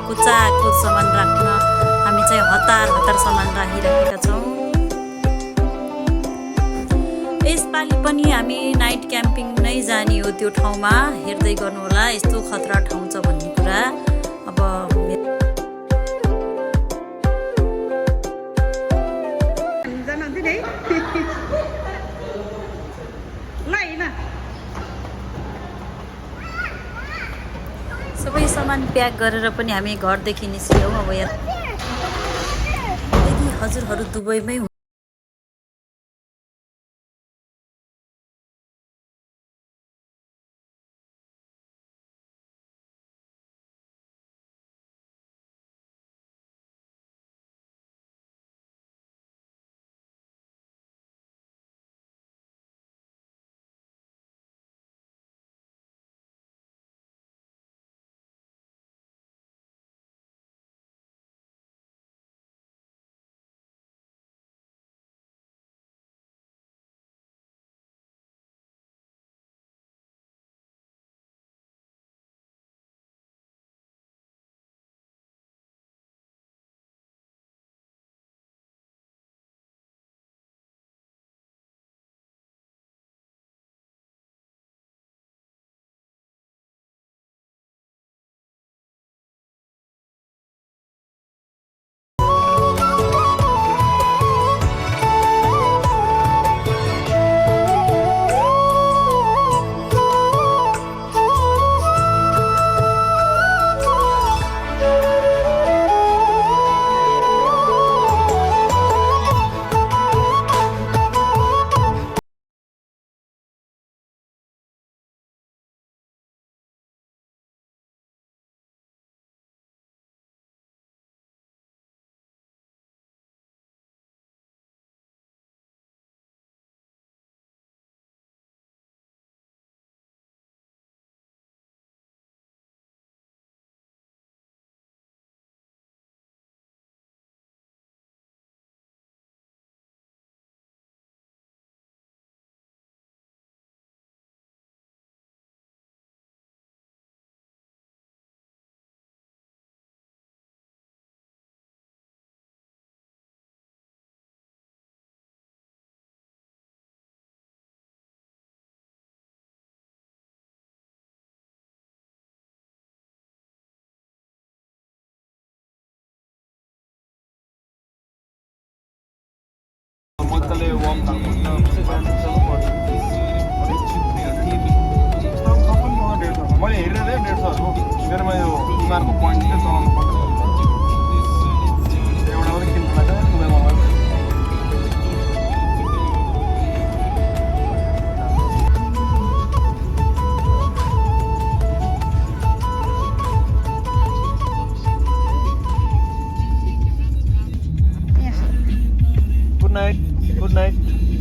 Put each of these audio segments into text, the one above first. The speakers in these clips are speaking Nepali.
कुचाको सामान राख्न हामी चाहिँ हतार सामान राखिराखेका छौँ। यसपालि पनि हामी नाइट क्याम्पिङ नै जाने हो त्यो ठाउँमा। हेर्दै गर्नुहोला यस्तो खतरा ठाउँ छ भन्ने कुरा। अब सबै सामान प्याक गरेर पनि हामी घरदेखि निस्क्यौँ। अब यदि हजुरहरू दुबईमै मैले हेरेर 150 हो मेरोमा यो बिमारको पोइन्टले चलाउनु पर्छ एउटा पनि किन्नु लाग्छ दुबईमा Good night.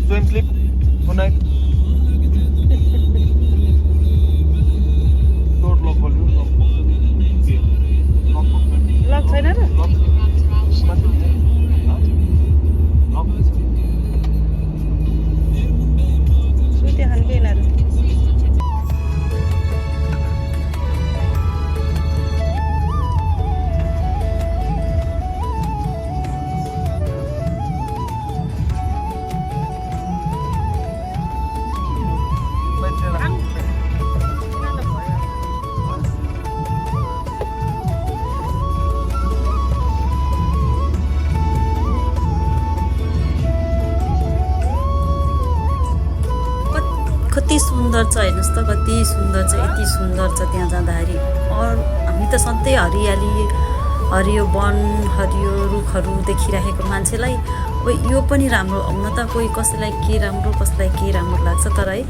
Swim, sleep. Good night. Door lock volume. Lock छैन र? सुते खालके यिनीहरू। कति सुन्दर छ हेर्नुहोस् त, कति सुन्दर छ, यति सुन्दर छ त्यहाँ जाँदाखेरि। हामी त सधैँ हरियाली, हरियो वन, हरियो रुखहरू देखिराखेको मान्छेलाई यो पनि राम्रो, हुन त कोही कसैलाई के राम्रो कसैलाई के राम्रो लाग्छ, तर है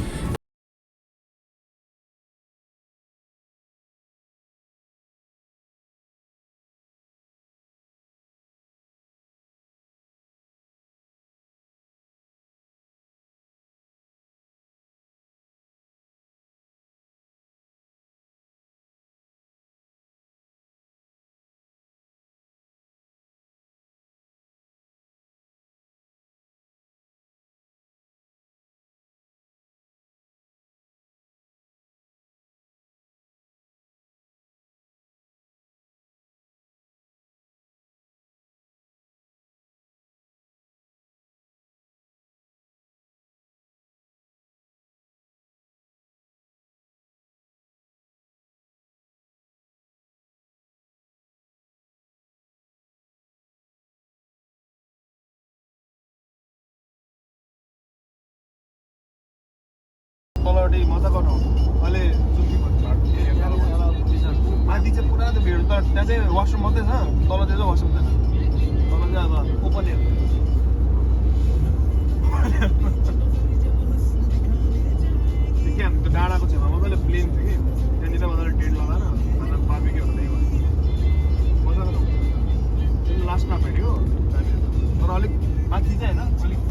तलपट्टि मजा गर्नु अहिले जुम्की माथि चाहिँ पुरा त्यो भिड तर त्यहाँ चाहिँ वासरुम मात्रै छ तल चाहिँ वासरुम छैन तल चाहिँ अब ओपन एयर क्या त्यो डाँडाको छेउमा मजाले प्लेन थियो कि त्यहाँनिर मजाले टेन्ट लगाएर खाना बार्बिक्यूहरू त्यही भयो मजाको त्यो लास्टमा भेटेको तर अलिक माथि चाहिँ होइन अलिक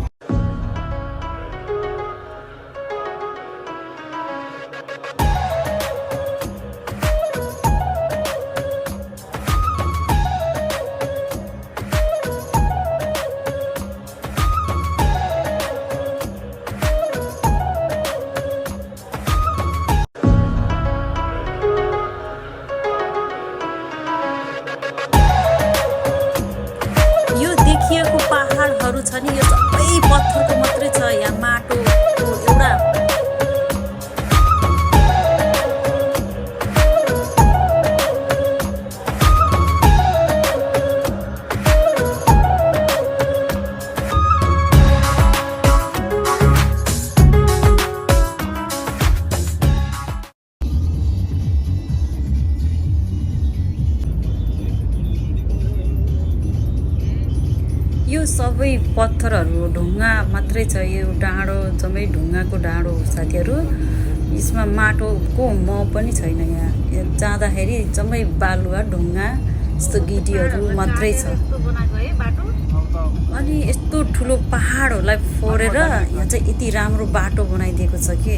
पहाडहरू छ नि यो सबै पत्थरको मात्रै छ यहाँ माटोको एउटा यो सबै पत्थरहरू ढुङ्गा मात्रै छ यो डाँडो जम्मै ढुङ्गाको डाँडो साथीहरू यसमा माटोको म पनि छैन यहाँ जाँदाखेरि जम्मै बालुवा ढुङ्गा यस्तो गिटीहरू मात्रै छ अनि यस्तो ठुलो पहाडहरूलाई फोरेर यहाँ चाहिँ यति राम्रो बाटो बनाइदिएको छ कि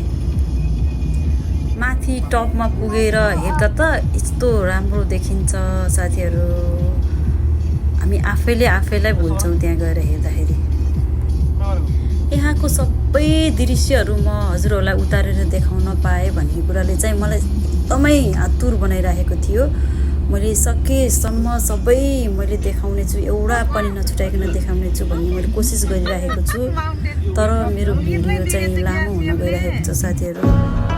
माथि टपमा पुगेर हेर्दा त यस्तो राम्रो देखिन्छ साथीहरू हामी आफैलाई भुल्छौँ त्यहाँ गएर हेर्दाखेरि यहाँको सबै दृश्यहरू म हजुरहरूलाई उतारेर देखाउन पाएँ भन्ने कुराले चाहिँ मलाई एकदमै आतुर बनाइरहेको थियो मैले सकेसम्म सबै मैले देखाउने छु एउटा पनि नछुटाइकन देखाउने छु भन्ने मैले कोसिस गरिरहेको छु तर मेरो भिडियो चाहिँ लामो हुन गइरहेको छ साथीहरू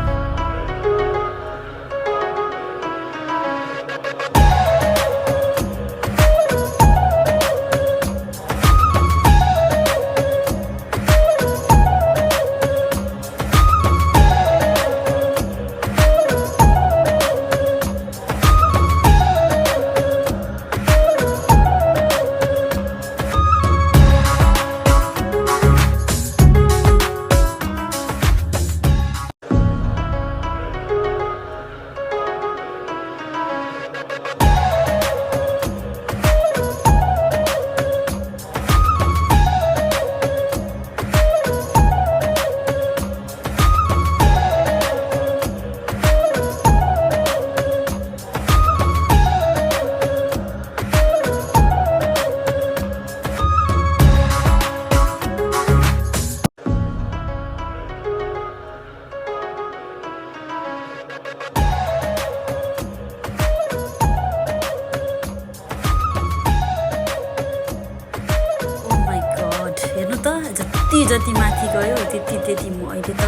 जति माथि गयो त्यति म अहिले त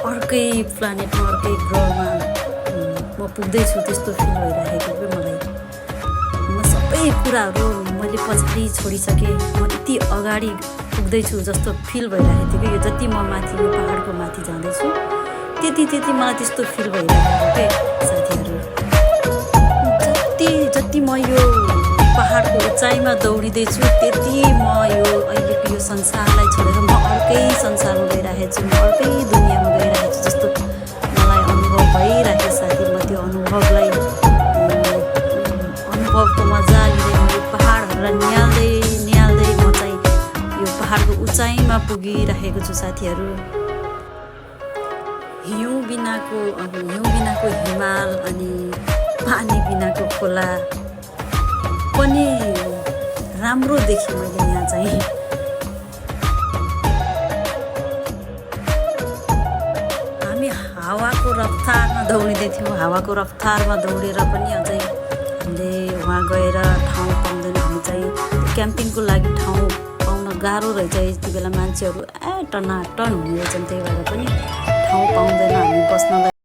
अर्कै प्लानेटमा अर्कै ग्रहमा म पुग्दैछु त्यस्तो फिल भइरहेको क्या मलाई म सबै कुराहरू मैले पछाडि छोडिसकेँ म यति अगाडि पुग्दैछु जस्तो फिल भइरहेको थियो कि यो जति म माथि यो पहाडको माथि जाँदैछु त्यति मलाई त्यस्तो फिल भइरहेको के साथीहरू जति म यो पहाडको उचाइमा दौडिँदैछु त्यति म यो अहिलेको यो संसारलाई छोडेर म अर्कै संसारमा गइरहेको छु म अर्कै दुनियाँमा गइरहेको छु जस्तो मलाई अनुभव भइरहेको साथी म त्यो अनुभवको मजा लिँदै म यो पहाडहरूलाई निहाल्दै म चाहिँ यो पहाडको उचाइमा पुगिरहेको छु साथीहरू हिउँ बिनाको हिमाल अनि पानी बिनाको खोला पनि राम्रो देखेँ मैले यहाँ चाहिँ हामी हावाको रफ्तारमा दौडिँदै थियौँ हावाको रफ्तारमा दौडेर पनि अझै हामीले वहाँ गएर ठाउँ पाउँदैन हामी चाहिँ क्याम्पिङको लागि ठाउँ पाउन गाह्रो रहेछ यति बेला मान्छेहरू टनाटन हुने रहेछन् त्यही भएर पनि ठाउँ पाउँदैन हामी बस्नलाई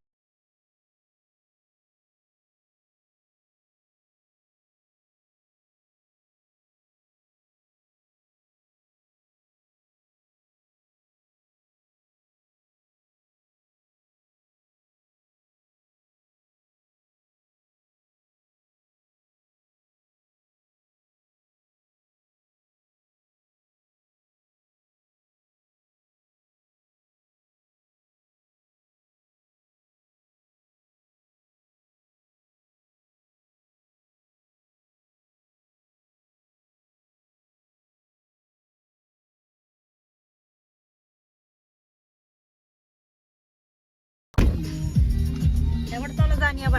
अनि अब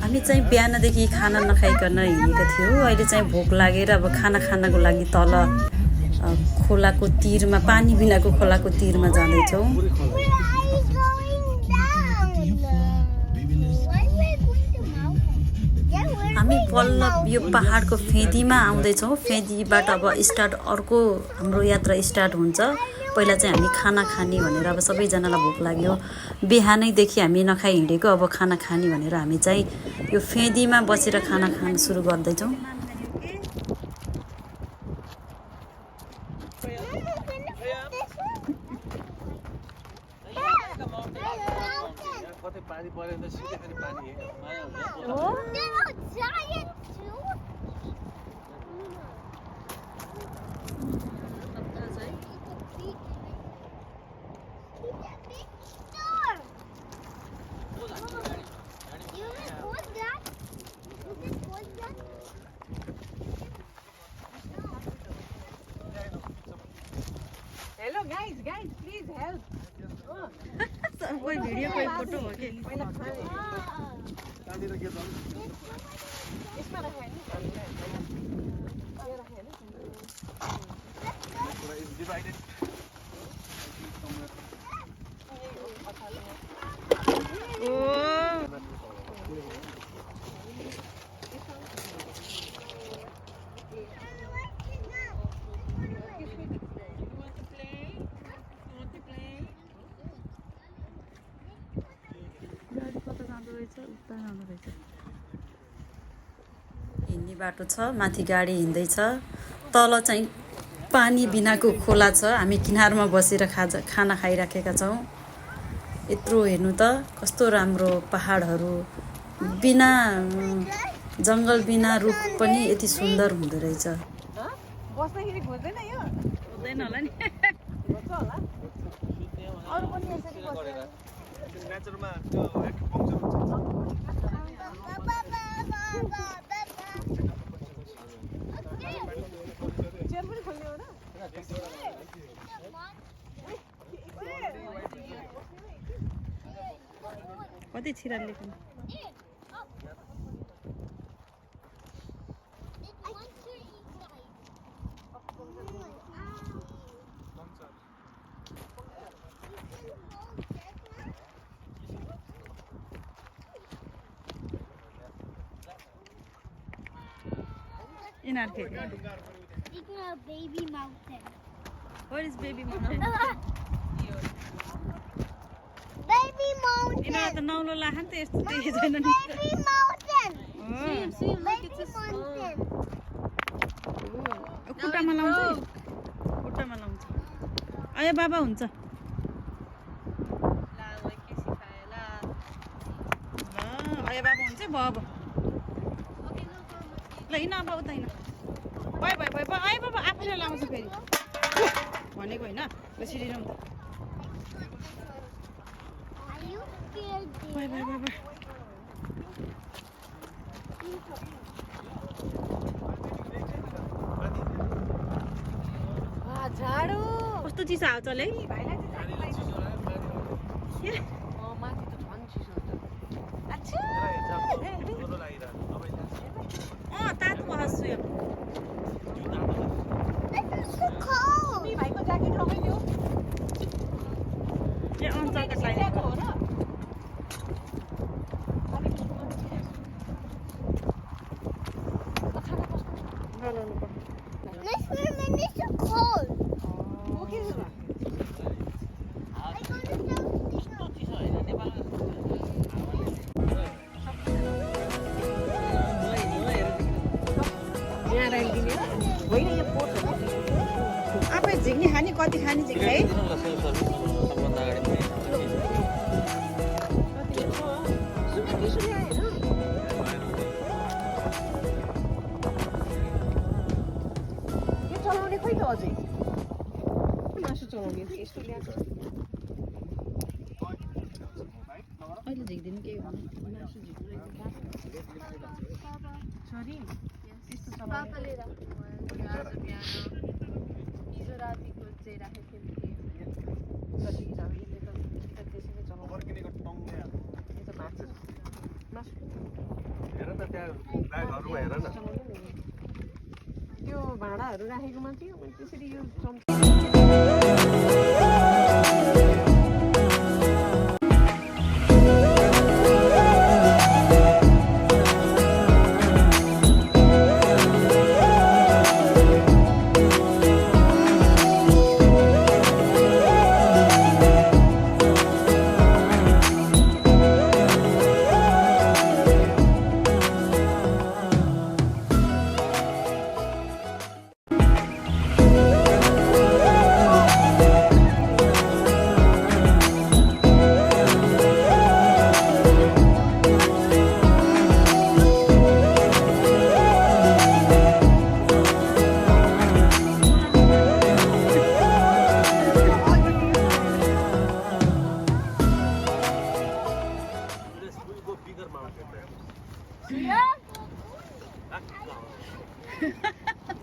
हामी चाहिँ बिहानदेखि खाना नखाइकन हिँडेको थियौँ। अहिले चाहिँ भोक लागेर अब खाना खानको लागि तल खोलाको तिरमा पानी बिनाको खोलाको तिरमा जाँदैछौँ। हामी बल्ल यो पहाडको फेदीमा आउँदैछौँ। फेदीबाट अब स्टार्ट अर्को हाम्रो यात्रा स्टार्ट हुन्छ। पहिला चाहिँ हामी खाना खाने भनेर अब सबैजनालाई भोक लाग्यो। बिहानैदेखि हामी नखाइ हिँडेको, अब खाना खाने भनेर हामी चाहिँ यो फेदीमा बसेर खाना खान सुरु गर्दैछौँ। Hello guys, please help. कोही भिडियो कोही फोटो हो कि यसमा राखेँ नि यो राखेँ हिँड्ने बाटो छ, माथि गाडी हिँड्दैछ, तल चाहिँ पानी बिनाको खोला छ। हामी किनारमा बसेर खाना खाइराखेका छौँ। यत्रो हेर्नु त कस्तो राम्रो पहाडहरू, बिना जङ्गल बिना रुख पनि यति सुन्दर हुँदो रहेछ। बस्दाखेरि खोज्दैन यो हुँदैन होला नि, खोज्छ होला अरु पनि यसरी बसेर नेचरमा त्यो एक्युपङ्क्चर हुन्छ। चेयर पनि खोल्ने हो र कति छिरा लेख्नु Speaking of baby mountain. Where is baby mountain? Baby mountain. यिनीहरू त नौलो लाखन त यस्तो देखेको छैन नि। Baby mountain. Swim, Baby mountain. खुट्टामा लाउँछ, खुट्टामा लाउँछ। आयो बाबा हुन्छ। आयो बाबा हुन्छ भयो अब। ल हिँड अब उता हिँड। भयो भयो भयो आयो बाबा आफैले लाउँछ फेरि भनेको होइन। ल सिरिनु त। Are you scared? भयो भयो भयो भयो। वा झाडु कस्तो चिसो हावा चले है। भाइलाई चाहिँ माथि त झन् चिसो हुन्छ अच्छा तातो हाँस्छु यो। This is so cold. Me भाइको ज्याकेट लगाइदियो ए ज्याकेट ल्याएको लगाइदिएको हो र This woman is so cold. Okay I got it down. यहाँ राखिदिने होइन यो पोट आफै झिक्ने खाने कति खाने झिक्ने है। यो चलाउने खोइ त अझै मासु चलाउने यस्तो ल्याएको अहिले झिक्दिनु केही हुँदैन। मासु झिक्नु छोरी यस्तो चलाउने पापाले राख्नु भयो आज बिहान हिजो रातिको चाहिँ राखेको थिएँ जति हिजो यसले त त्यसरी चलाउनु फर्किनेको टङ्गे यो त मासु मासु हेर त त्यहाँ ब्यागहरूमा हेर न चलाउनु नि त्यो भाँडाहरू राखेकोमा चाहिँ मैले त्यसरी यो चम्चा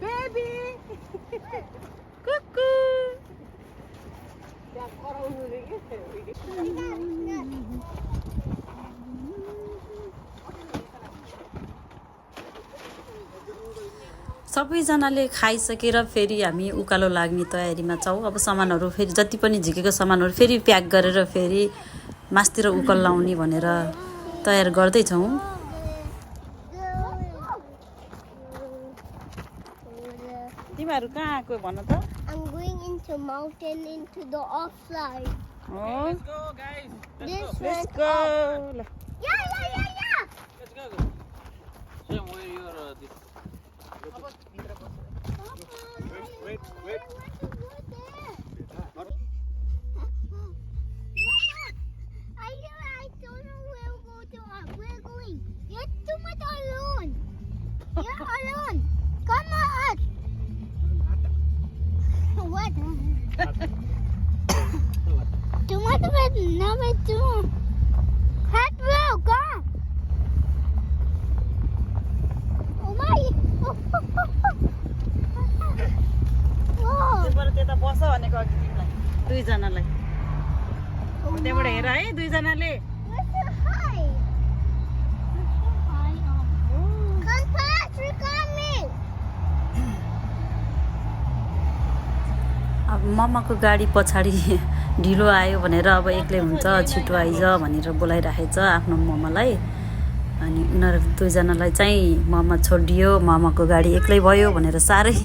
बेबी कुकु त्यहाँ कराउनु रे के सबैजनाले खाइसकेर फेरि हामी उकालो लाग्ने तयारीमा छौँ। अब सामानहरू फेरि जति पनि झिकेको सामानहरू फेरि प्याक गरेर फेरि मासतिर उकालो लाउने भनेर तयार गर्दैछौँ। तिमीहरू कहाँ आएको भन त? I'm going into mountain into the offside. Oh, Let's go, guys. This let's went go. up. Yeah. Let's go. Sam, where your this? wait I want to go there. I don't know where we'll go to. We're going. You're too much alone. You're alone. Come on. What? Too much of it. Never do. Head will go. Oh my. Whoa. त्यहाँबाट त्यता बस भनेको अघि तिमीलाई दुईजनालाई त्यहाँबाट हेर है दुईजनाले We're so high. Come fast, we're coming. अब मम्माको गाडी पछाडि ढिलो आयो भनेर अब एक्लै हुन्छ छिटो आइज भनेर बोलाइराखेछ आफ्नो मम्मालाई। अनि उनीहरू दुईजनालाई चाहिँ मम्मा छोडिदियो, मम्माको गाडी एक्लै भयो भनेर साह्रै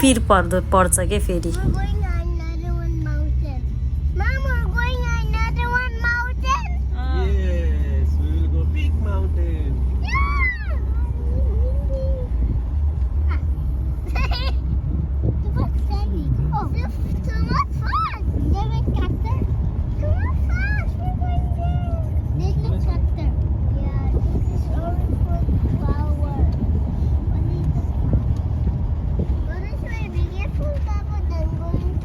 पिर पर्छ के फेरि। We're going on another one mountain. Mom, we're going on another one mountain. yes we will go big mountain Too much sandy. Oh, too much fast. Never tractor. Too much fast. We're going there. This is tractor. Yeah, this is only for power. What is the power? Go this way. Be careful, Papa. Then going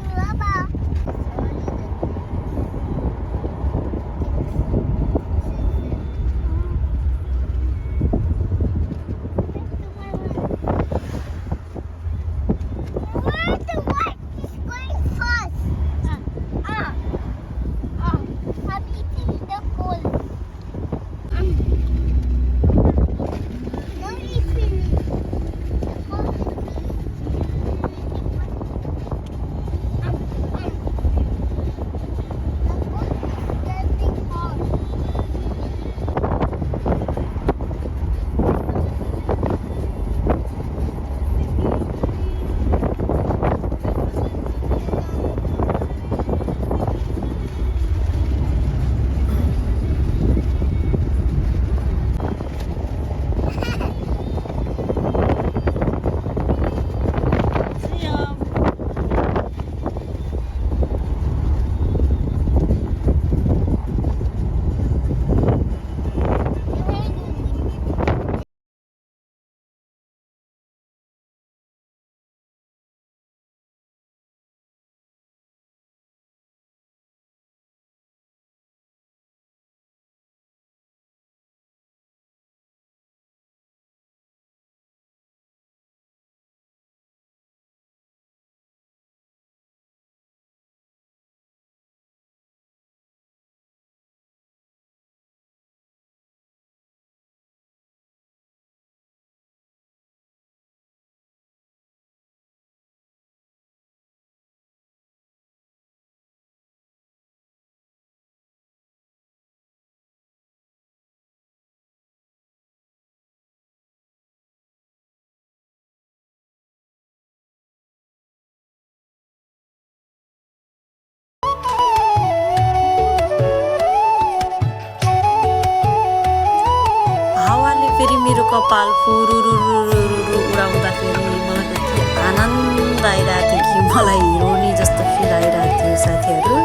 मेरो कपाल फुरुरुरुरुरु उडाउँदाखेरि मलाई कति आनन्द आइरहेको थियो कि मलाई हिरोनी जस्तो फिल आइरहेको थियो साथीहरू।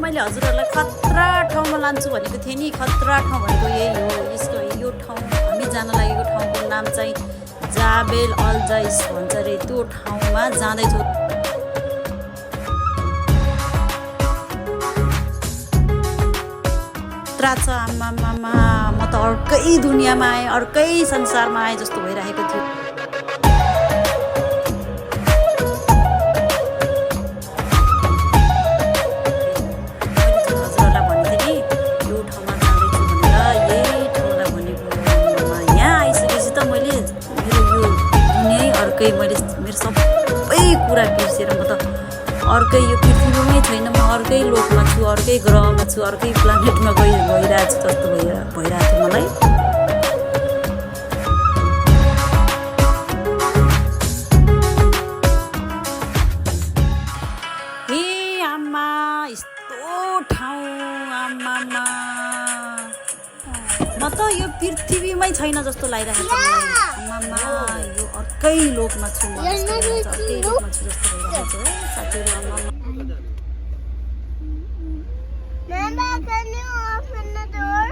मैले हजुरहरूलाई खतरा ठाउँमा लान्छु भनेको थिएँ नि। खतरा ठाउँ भनेको यही हो। यसको यो ठाउँ हामी जान लागेको ठाउँको नाम चाहिँ जाबेल अल्जाइस भन्छ अरे। त्यो ठाउँमा जाँदैछु। खतरा छ आमामामा। म त अर्कै दुनियाँमा आएँ, अर्कै संसारमा आएँ जस्तो भइरहेको थियो। मैले मेरो सबै कुरा बिर्सेर म त अर्कै यो पृथ्वीमै छैन, म अर्कै लोकमा छु, अर्कै ग्रहमा छु, अर्कै प्लानेटमा गइरहेको छु जस्तो भइरहेको थियो मलाई। हे आमा यस्तो ठाउँ आमामा, म त यो पृथ्वीमै छैन जस्तो लागिरहेको छ मलाई। आमामा यो अर्कै लोकमा छु, म अर्कै लोकमा छु जस्तो भइरहेको छ साथीहरू। आमामा Mama, can you open the door?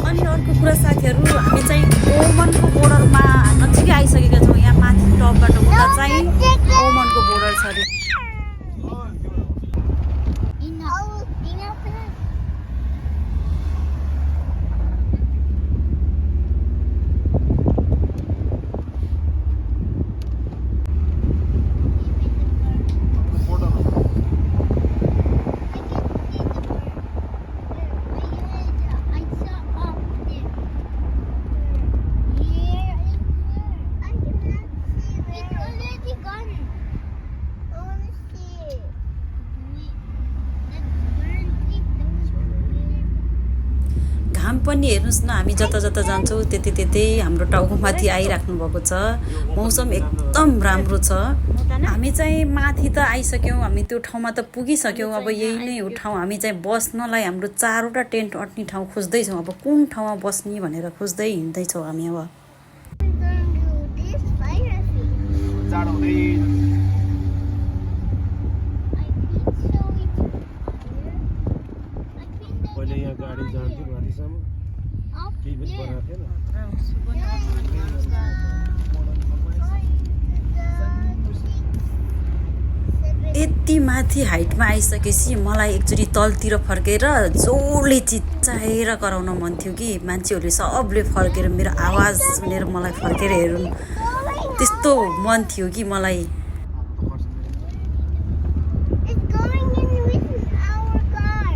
अनि अर्को कुरा साथीहरू, हामी चाहिँ ओमनको बोर्डरमा नजिकै आइसकेका छौँ। यहाँ माथि टपबाट उता चाहिँ ओमनको बोर्डर छ अरे। पनि हेर्नुस् न, हामी जता जता जान्छौँ त्यतै त्यतै हाम्रो टाउकोमाथि आइराख्नु भएको छ। मौसम एकदम राम्रो छ। हामी चाहिँ माथि त आइसक्यौँ, हामी त्यो ठाउँमा त पुगिसक्यौँ। अब यही नै हो ठाउँ। हामी चाहिँ बस्नलाई हाम्रो 4वटा टेन्ट अट्ने ठाउँ खोज्दैछौँ। अब कुन ठाउँमा बस्ने भनेर खोज्दै हिँड्दैछौँ हामी। अब वर्षमा Up केही पनि there. बनाएको थिएन यति माथि हाइटमा आइसकेपछि मलाई एकचोटि तलतिर फर्केर जोडले चिच्चाएर कराउन मन थियो कि मान्छेहरूले सबले फर्केर मेरो आवाज सुनेर मलाई फर्केर हेरुन् त्यस्तो मन थियो कि मलाई It's going in with our car.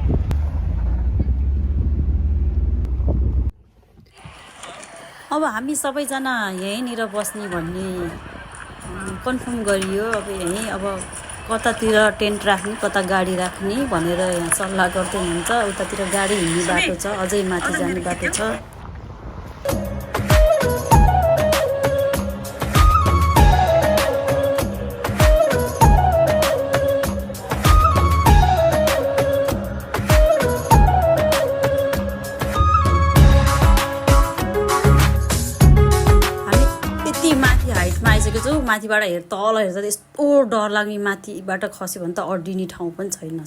अब हामी सबैजना यहीँनिर बस्ने भन्ने कन्फर्म गरियो अब यहीँ अब कतातिर टेन्ट राख्ने कता गाडी राख्ने भनेर यहाँ सल्लाह गर्दै हुनुहुन्छ उतातिर गाडी हिँड्ने बाटो छ अझै माथि जाने बाटो छ माथिबाट तल हेर्दा यस्तो डर लाग्ने माथिबाट खस्यो भने त अड्डिने ठाउँ पनि छैन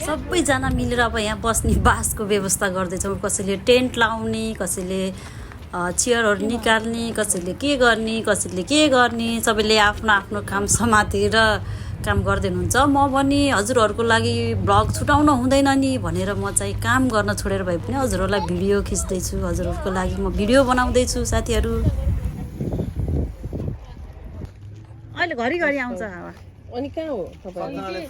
सबैजना मिलेर अब यहाँ बस्ने बासको व्यवस्था गर्दैछौँ कसैले टेन्ट लाउने कसैले चेयरहरू निकाल्ने कसैले के गर्ने सबैले आफ्नो आफ्नो काम समातेर काम गर्दै हुनुहुन्छ म पनि हजुरहरूको लागि ब्लग छुटाउन हुँदैन नि भनेर म चाहिँ काम गर्न छोडेर भए पनि हजुरहरूलाई भिडियो खिच्दै छु हजुरहरूको लागि म भिडियो बनाउँदै छु साथीहरू अहिले घरि आउँछ हावा अनि कहाँ हो तपाईहरु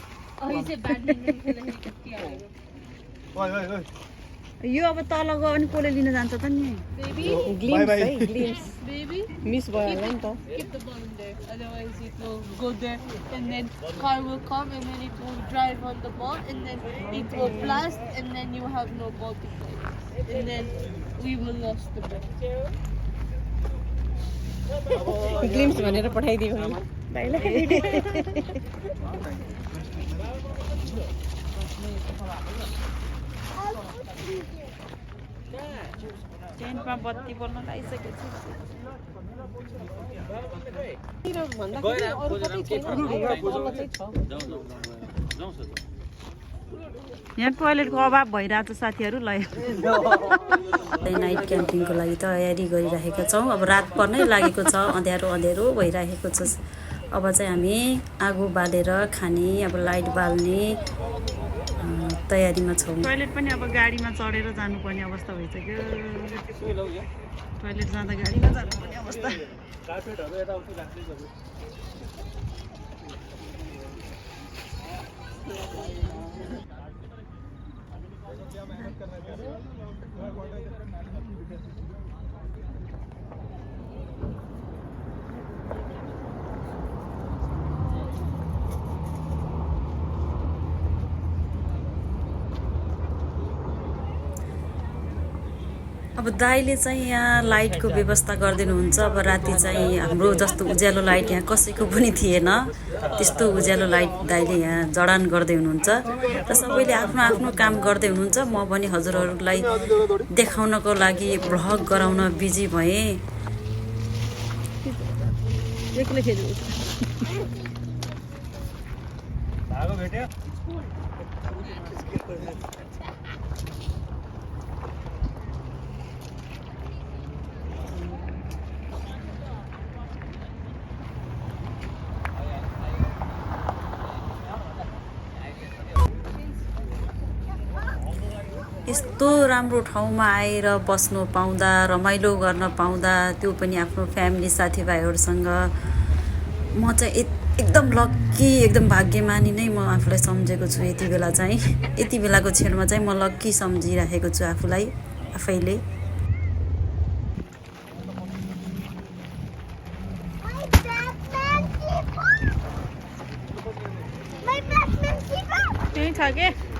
यो अब तल गयो अनि कसले लिन जान्छ त नि ग्लिम्स है ग्लिम्स Baby, मिस भयो होला नि त keep the ball in there. Otherwise, it will go there, and then car will come, and then it will drive on the ball, and then it will blast, and then you have no ball to play, and then we will lose the ball. Glimpse भनेर पठाइदियो टेन्टमा बत्ती बल्न लागिसकेको यहाँ टोयलेटको अभाव भइरहेको छ साथीहरू ल नाइट क्याम्पिङको लागि तयारी गरिरहेका छौँ अब रात पर्नै लागेको छ अँध्यारो भइरहेको छ अब चाहिँ हामी आगो बालेर खाने अब लाइट बाल्ने तयारीमा छौँ टोयलेट पनि अब गाडीमा चढेर जानुपर्ने अवस्था भइसक्यो टोयलेट जाँदा गाडीमा जानुपर्ने अवस्था अब दाइले चाहिँ यहाँ लाइटको व्यवस्था गरिदिनुहुन्छ अब राति चाहिँ हाम्रो जस्तो उज्यालो लाइट यहाँ कसैको पनि थिएन त्यस्तो उज्यालो लाइट दाइले यहाँ जडान गर्दै हुनुहुन्छ र सबैले आफ्नो आफ्नो काम गर्दै हुनुहुन्छ म पनि हजुरहरूलाई देखाउनको लागि भ्लग गराउन बिजी भएँ यस्तो राम्रो ठाउँमा आएर बस्नु पाउँदा रमाइलो गर्न पाउँदा त्यो पनि आफ्नो फ्यामिली साथीभाइहरूसँग म चाहिँ एकदम लक्की एकदम भाग्यमानी नै म आफूलाई सम्झेको छु यति बेला चाहिँ यति बेलाको क्षणमा चाहिँ म लक्की सम्झिरहेको छु आफूलाई आफैले त्यही छ के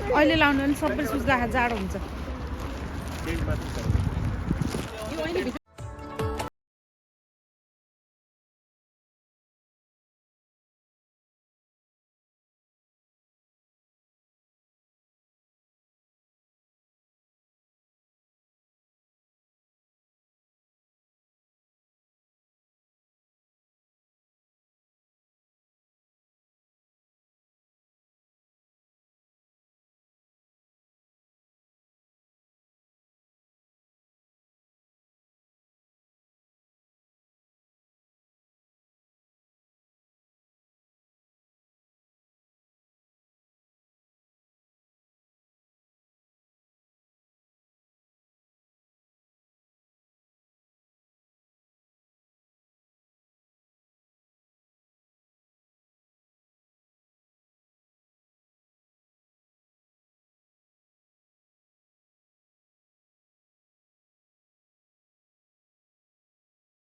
अहिले लाउनु भने सबै सुत्दा जाडो हुन्छ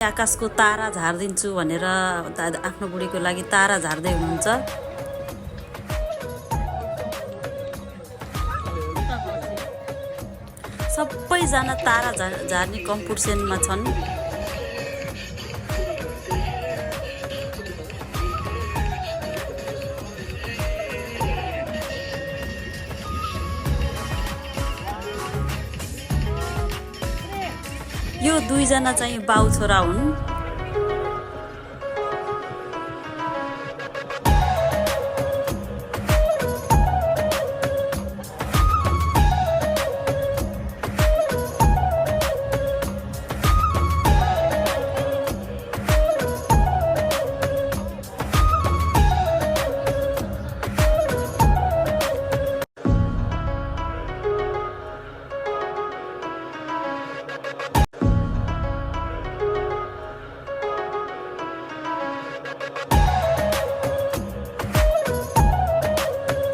आकाशको तारा झारिदिन्छु भनेर आफ्नो बुढीको लागि तारा झार्दै हुनुहुन्छ। सबैजना तारा झार्ने कम्पिटिसनमा छन्। यो दुईजना चाहिँ बाउ छोरा हुन्।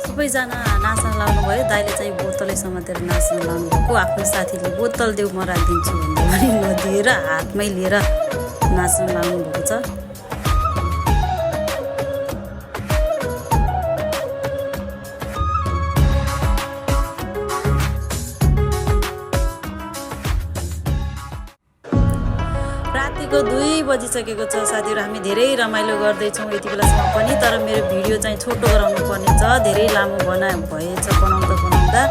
सबैजना नाच्न लाउनु भयो। दाइले चाहिँ बोतलै समातेर नाच्न लाउनु भएको। आफ्नो साथीले बोतल देऊ म राखिदिन्छु भन्दा पनि नदिएर हातमै लिएर नाच्न लाउनु भएको छ। रातिको 2 बजिसकेको छ साथीहरू। हामी धेरै रमाइलो गर्दैछौँ यति बेलासम्म पनि, तर मेरो भिडियो चाहिँ छोटो गराउनु पर्ने छ। धेरै लामो भएछ बनाउँदा।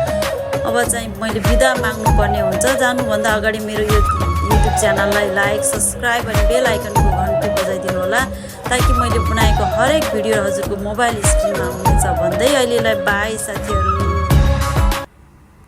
अब चाहिँ मैले बिदा माग्नुपर्ने हुन्छ। जानुभन्दा अगाडि मेरो यो युट्युब च्यानललाई लाइक, सब्सक्राइब अनि बेल आइकनको घन्टी बजाइदिनु होला, ताकि मैले बनाएको हरेक भिडियो हजुरको मोबाइल स्क्रिनमा आउनेछ भन्दै अहिलेलाई बाई साथीहरू।